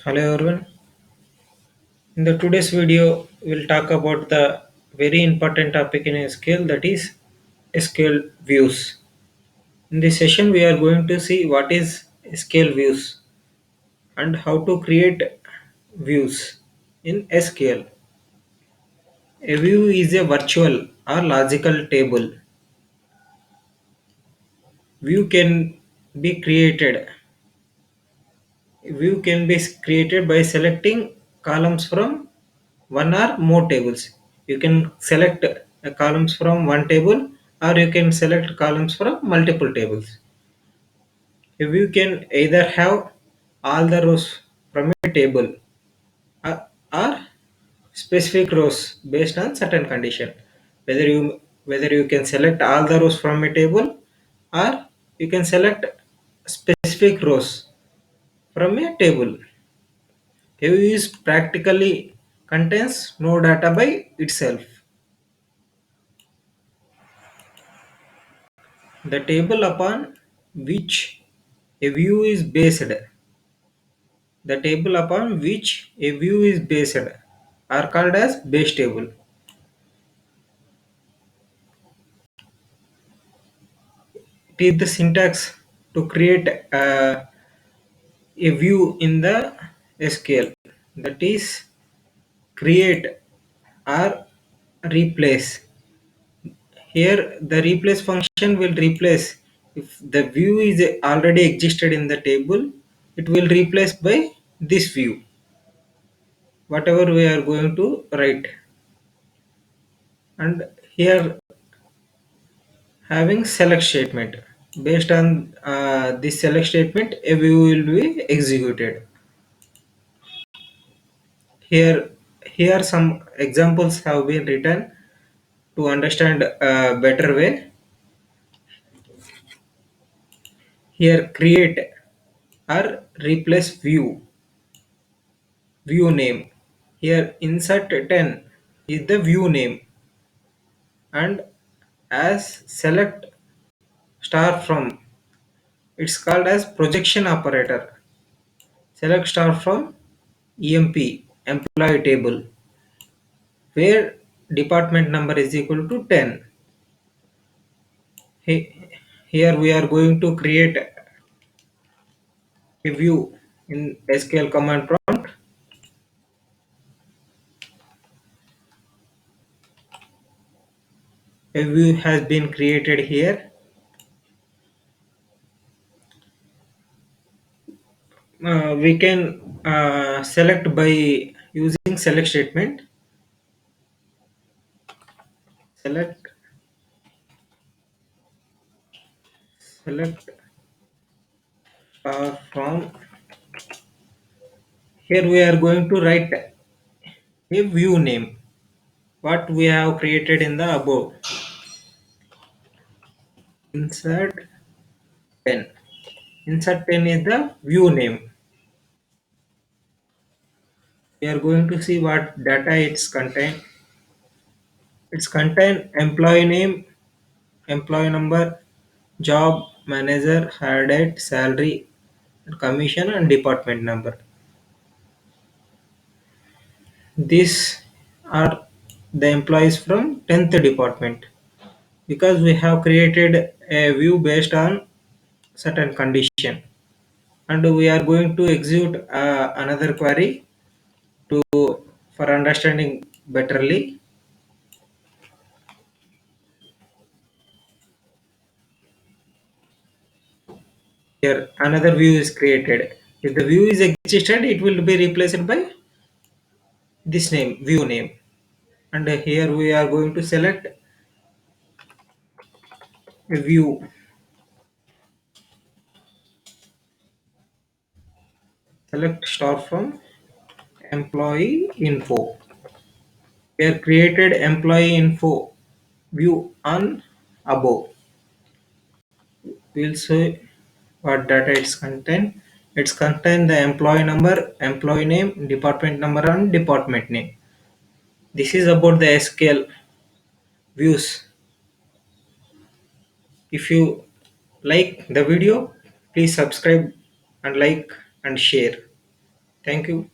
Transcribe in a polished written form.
Hello everyone. In the today's video, we'll talk about the very important topic in SQL, that is SQL views. In this session, we are going to see what is SQL views and how to create views in SQL. A view is a virtual or logical table. View can be created. View can be created by selecting columns from one or more tables. You can select columns from one table or you can select columns from multiple tables. A view can either have all the rows from a table or specific rows based on certain condition. Whether you can select all the rows from a table or you can select specific rows from a table. A view is practically contains no data by itself. The table upon which a view is based, the table upon which a view is based are called as base table. It is the syntax to create a view in the SQL, that is create or replace. Here the replace function will replace, if the view is already existed in the table, it will replace by this view whatever we are going to write. And here having select statement, based on this select statement a view will be executed. Here here some examples have been written to understand a better way. Here create or replace view name. Here insert 10 is the view name, and as select star from, it's called as projection operator. Select star from EMP employee table where department number is equal to 10. Here we are going to create a view in SQL command prompt. A view has been created here. We can select by using select statement. Select select from. Here we are going to write a view name what we have created in the above. Insert 10. Insert 10 is the view name. We are going to see what data it's contain. It's contain employee name, employee number, job, manager, hire date, salary, commission, and department number. These are the employees from 10th department, because we have created a view based on certain condition, and we are going to execute another query to for understanding betterly. Here another view is created. If the view is existed, it will be replaced by this name, view name. And here we are going to select a view. Select star from employee info. We are created employee info view on above. We'll see what data it's contain. It's contain the employee number, employee name, department number, and department name. This is about the SQL views. If you like the video, please subscribe and like and share. Thank you.